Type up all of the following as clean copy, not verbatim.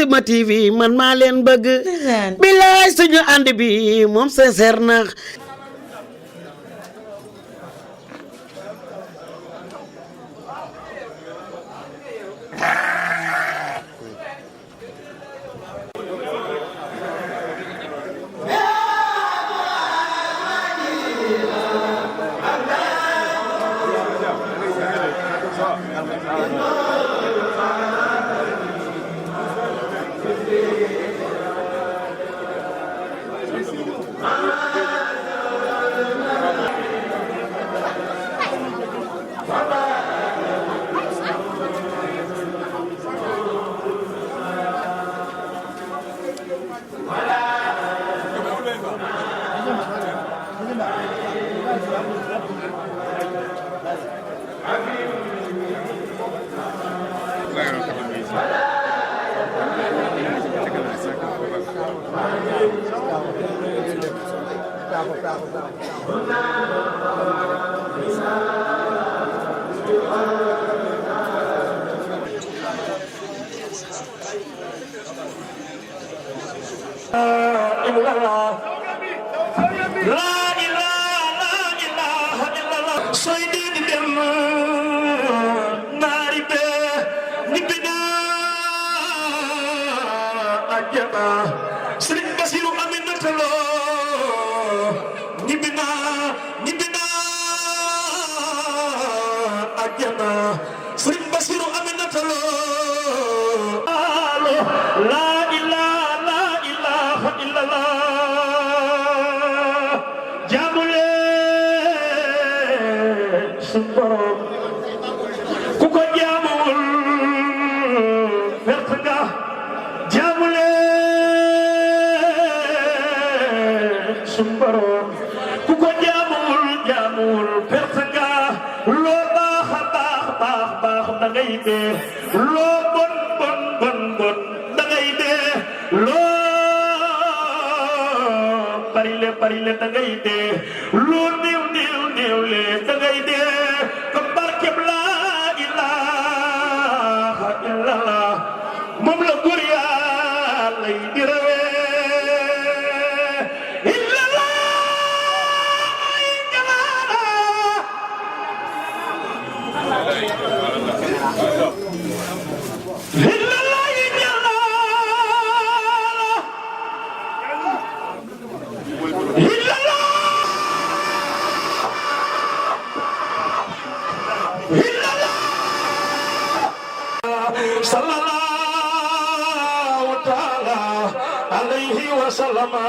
Sima TV man maa leen bëgg bilaay suñu ànd bi moom sincère na Serigne Bassirou Aminata Lo ñibina ajjana Serigne Bassirou Aminata Lo la ilaha illallah jamule sun borom ku ko jaamul perte nga jamule sun borom ku ko jaamul perte nga loo baax da ngay dee loo bon da ngay dee loo bari le da ngay dee loo néew le da ngay dee ko barkeb la ilaha illallah moom la góor Yàlla yi di rewe sallallahu ta'ala alayhi wa sallama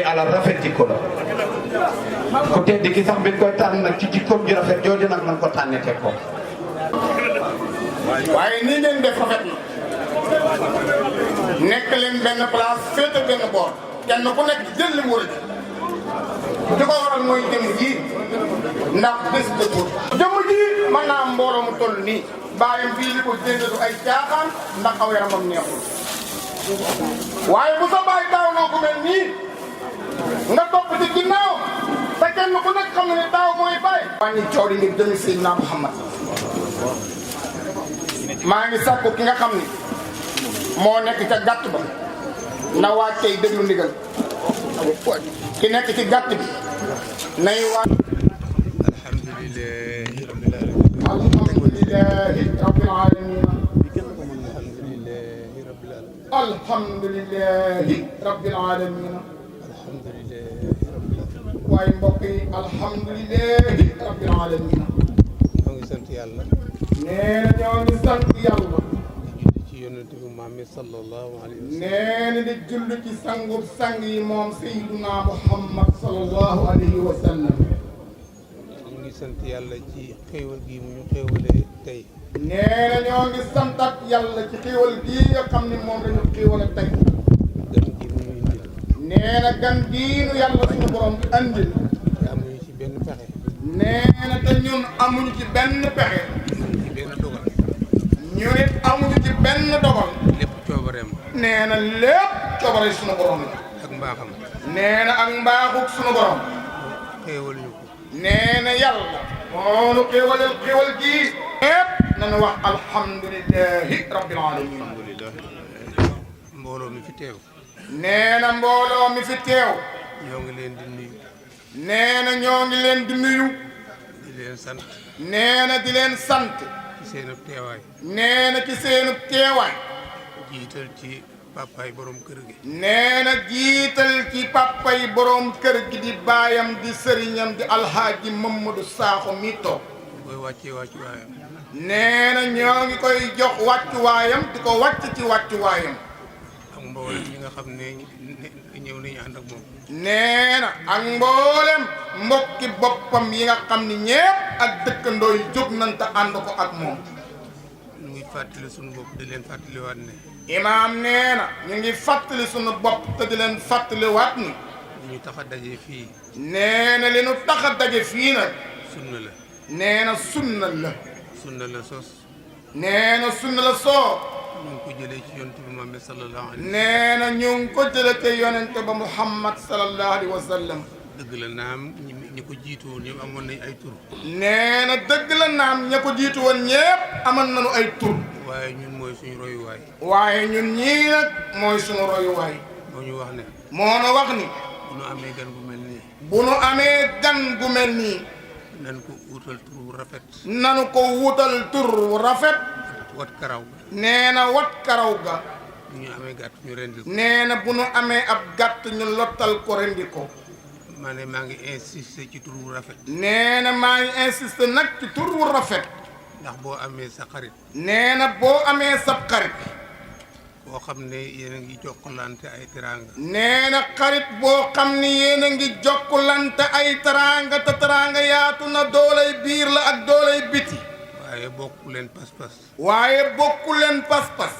ala rafet jikko la ku tedd ki sax bi koy tànn nag ci jikkoom ji rafet jooju nag man ko tànnee teg ko waaye nii ngeen def rafet na nekk leen benn place féete benn boor kenn ku nekk jël li mu war a ji ko waral mooy jëm ji ndax bés dëggul jëm ji mën naa am mbooloo mu toll nii bàyyam fii li ko jënd du ay caaxaan ndax aw yaramam neexul waaye bu sa bàyyi daaw noo ko mel nii nga topp ci ginnaaw te kenn ku nekk xam ne daaw mooy bàyyi. maa ngi coow di ngir jëmi Seydina Muhammad maa ngi sàkku ki nga xam ni moo nekk ca gàtt ba na wàccee déglu ndigal ki nekk ci gàtt bi nay waat. alhamdulillahi rabbil alamin. alhamdulillahi rabbil alamin. waaye mbokk yi alhamdulillahi rabbil alamin. ñoo ngi sant yàlla. nee na ñoo ngi sant yàlla. di ci yonent bi Muhammad sallallahu alayhi wa sallam. nee na di julli ci sangub sang yi moom Seydina Muhammad sallallahu alayhi wa sallam. ñu ngi sant yàlla ci xéewal gi mu ñu xéewalee tey. nee na ñoo ngi santat yàlla ci xéewal gii nga xam ne moom la ñu xéewal tey. gan gi mu ñu indil. nee na gan diinu yàlla suñu borom bi andil. amuñu ci benn pexe. nee na te ñun amuñu ci benn pexe. amuñu ci benn dogal. ñu nit amuñu ci benn dogal. lépp coobareem. nee na lépp coobare suñu borom la. ak mbaaxam. nee na ak mbaaxuk suñu borom. xéewal ñu ko. nee na yàlla. moonu xéewalal xéewal ji. lépp nañu wax alhamdulilahi rabbil alamin. mbooloo mi fi teew. nee na mbooloo mi fi teew. ñoo ngi leen di nuyu. nee na ñoo ngi leen di nuyu. di leen sant. nee na di leen sant. ci seen teewaay. nee na ci seenu teewaay. jiital ci papaay borom kër gi. nee na jiital ci papay borom kër gi di baayam di sëriñam di alhaaji Mamadou Sakho mi toog. koy wàccee wàccuwaayam. nee na ñoo ngi koy jox wàccuwaayam di ko wàcc ci wàccuwaayam. ak mboolem ñi nga xam ne ñëw nañu ànd ak moom. nee na ak mboolem mbokki boppam yi nga xam ni ñépp ak dëkkandoo yi jóg nañ te ànd ko ak moom. ñu ngi fàttali suñu bopp di leen fàttaliwaat ne. imaam nee na ñu ngi fàttali suñu bopp te di leen fàttaliwaat ni. li ñu tax a daje fii. nee na li ñu tax a daje fii nag. sunna la. nee na sunna la. sunna la sos. nee na sunna la soo. ñu ngi ko jëlee ci yonent bi Muhammad sallallahu alayhi wa sallam. nee na ñu ngi ko jëlee te yonente ba Muhammad sallallahu alayhi wa sallam. dëgg la naam ñi ko jiitu woon ñëpp amoon nañ ay tur. nee na dëgg la naam ña ko jiitu woon ñépp amoon nañu ay tur. waaye ñun mooy suñu royuwaay. waaye ñun ñii nag mooy suñu royuwaay. moo ñu wax ne. moo na wax ni. bu nu amee gan bu mel nii. bu nu amee gan gu mel nii. nan ko wutal tur wu rafet. nanu ko wutal tur wu rafet. wat karaw. nee na wat karaw ga. bu ñu amee gàtt ñu rendi ko. nee na bu nu amee ab gàtt ñu lottal ko rendi ko. ma ne maa ngi insister ci tur wu rafet. nee na maa ngi insister nag ci tur wu rafet. ndax boo amee sa xarit. nee na boo amee sab xarit. boo xam ne yéen a ngi jokkalante ay teraanga. nee na xarit boo xam ni yéen a ngi jokkalante ay teraanga te teraanga yaatu na doolay biir la ak doolay biti. waaye bokku leen pas-pas. waaye bokku leen pas-pas.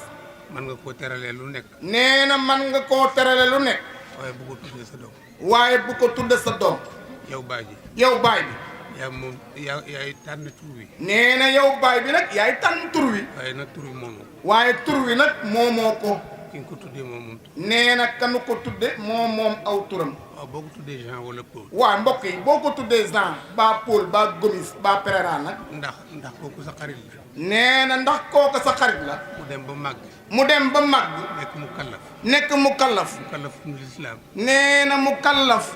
mën nga koo teralee lu nekk. nee na mën nga koo terale lu nekk. waaye bu ko tuddee sa doom. waaye bu ko tudde sa doom. yow baay ji. yow baay bi. yaa moom yaay tànn tur wi. nee na yow baay bi nag yaay tànn tur wi. waaye nag tur wi moomoo. waaye tur wi nag moomoo ko. ki nga ko tuddee moom nee na kanu ko tudde moom aw turam. waaw boo ko tuddee Jean wala Paul. waaw mbokk yi boo ko tuddee Jean ba Paul ba Gomis ba Pereira nag. ndax kooku sa xarit la. nee na ndax kooku sa xarit la. mu dem ba màgg. mu dem ba màgg. nekk mu kallaf. nekk mu kallaf. mu kallafum lislaam. nee na mu kallaf.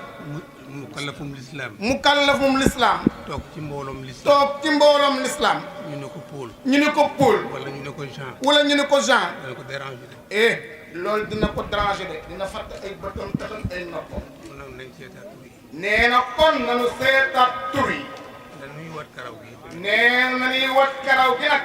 mu kallafum lislaam. mu kallafum lislaam. toog ci mbooloom lislaam. toog ci mbooloom lislaam. ñu ne ko Paul. ñu ne ko Paul. wala ñu ne ko Jean. wala ñu ne ko Jean. dana ko déranger de. loolu dina ko déranger de dina fàtt ay bëtam taxal ay noppam. kon nag nañ seetaat tur yi. nee na kon nanu seetaat tur yi. dañuy wat karaw gi. nee na nañuy wat karaw gi nag.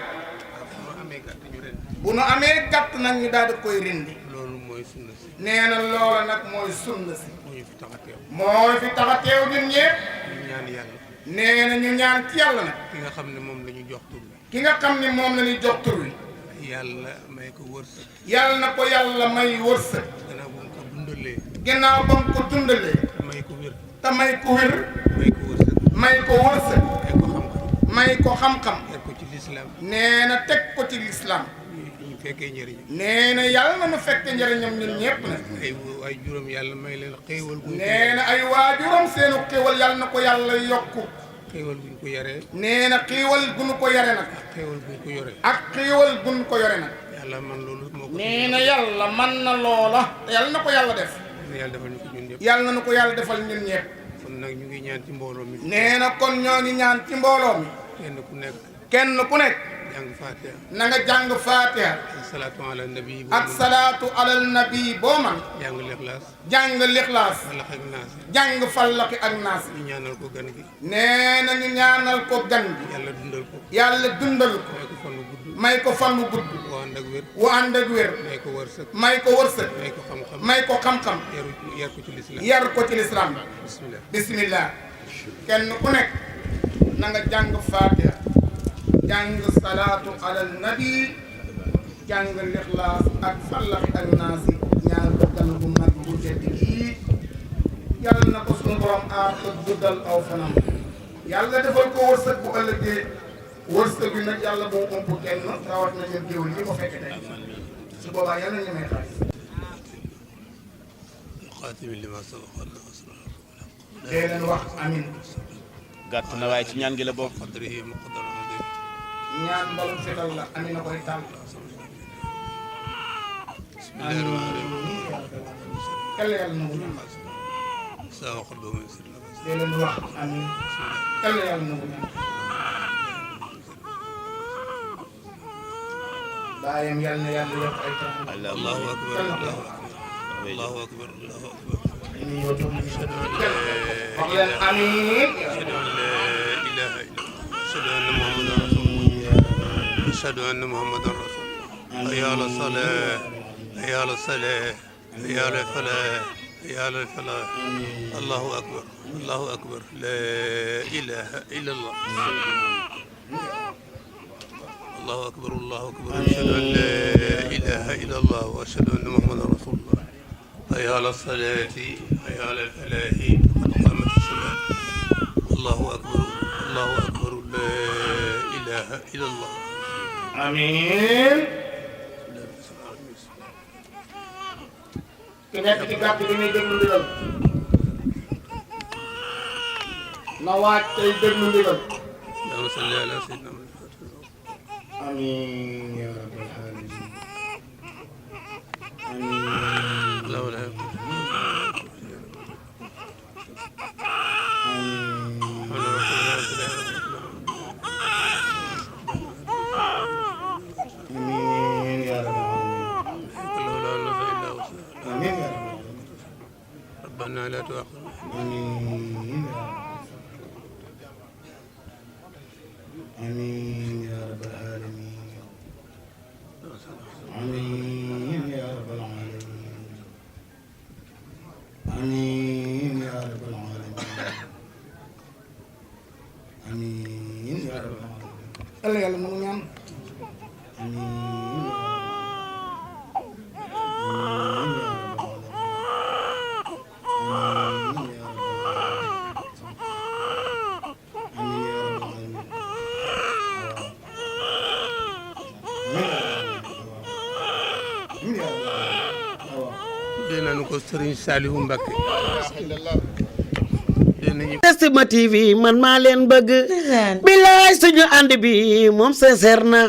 bu nu amee gàtt ñu ren. bu nu amee gàtt nag ñu daal di koy rendi. loolu mooy sunna si. nee na loola nag mooy sunna si. moo ñu fi tax a teew. mooy fi tax a teew ñun ñëpp. ñu ñaan yàlla. nee na ñu ñaan ci yàlla nag. ki nga xam ne moom la ñu jox tur bi. ki nga xam ne moom la ñuy jox tur wi. yàlla may ko wërsëg. yàlla na ko yàlla may wërsëg. gannaaw ba mu ko dundalee. gannaaw ba mu ko dundalee. may ko wér. te may ko wér. may ko wërsëg. may ko wërsëg. may ko xam-xam. may ko xam-xam. teg ko ci lislaam. nee na teg ko ci lislaam. ñu fekkee njëriñ. nee na yàlla na nu fekke njëriñam ñun ñëpp nag. ay juróom yàlla may leen xéewal guñ ko nee na ay waajuram seenu xéewal yàlla na ko yàlla yokku. xéewal guñ ko yaree. nee na xéewal gu nu ko yare nag. ak xéewal guñ ko yore. ak xéewal gu nu ko yore nag. yàlla man loolu moo ko. nee na yàlla man na loola. te yàlla na ko yàlla def. yàlla defal ñu ko ñun ñëpp. yàlla na ko yàlla defal ñun ñëpp. kon nag ñu ngi ñaan ci mbooloo mi. nee na kon ñoo ngi ñaan ci mbooloo mi. kenn ku nekk. jàng Fatiha. na nga jàng Fatiha. ak salaatu ala nabi. ak salaatu alal nabi boo man. jàng Lixlaas. jàng Lixlaas. Falaq ak Naas. jàng Falaq ak Naas. ñu ñaanal ko gan gi. nee na ñu ñaanal ko gan gi. yàlla dundal ko. yàlla dundal ko. may ko fan wu gudd. may ko fan wu gudd. wu ànd ak wér. wu ànd ak wér. may ko wërsëg. may ko wërsëg. may ko xam-xam. may ko xam-xam. yar ko ci lislaam. yar ko ci lislaam. bismillah. bismillah. kenn ku nekk na nga jàng Fatiha. jàng salaatu alal nabi. jàng Lixlaas ak Falaq ak Naas. ñaan ko gan bu mag bu tedd kii yàlla na ko suñu borom aar te guddal aw fanam yàlla defal ko wërsëg bu ëllëgee wërsëg bi nag yàlla boo ëmp kenn rawat na ñun géwél yi ko fekk tey su boobaa yàlla ñu may xaalis dee leen wax amin gàtt na waaye ci ñaan gi la bokk ñaan mbalum fetal la amin na koy tàll kelle yàlla na wuñu dee leen wax amin kelle yàlla na wuñu baayam yàlla na yàlla yokk ay tax allahu akbar allahu akbar allahu akbar wax leen amiin أشهد أن محمدا رسول الله حي على الصلاة حي على الصلاة حي على الفلاح حي على الفلاح الله أكبر الله أكبر لا إله إلا الله الله أكبر الله أكبر أشهد أن لا إله إلا الله وأشهد أن محمدا رسول الله حي على الصلاة حي على الفلاح قد قامت الصلاة الله أكبر الله أكبر لا إله إلا الله amiin ki nekk ci gàtt bi ñuy déglu ndigal na waaj tey déglu ndigal اللهم صل على سيدنا محمد amiin yaa rabbal aalamiin amiin الله لا amiin yaa rabbal aalamiin amiin yaa rabbal ربنا لا تؤاخذنا aalamiin amiin yaa rabbal aalamiin amiin yaa rabbal aalamiin amiin yaa rabbal aalamiin amiin yaa rabbal aalamiin yàlla yàlla mu ñaan amiin dinañu ko Serigne Saliou Mbacké Setsima TV man maa leen bëgg bilaay suñu ànd bi moom sincère na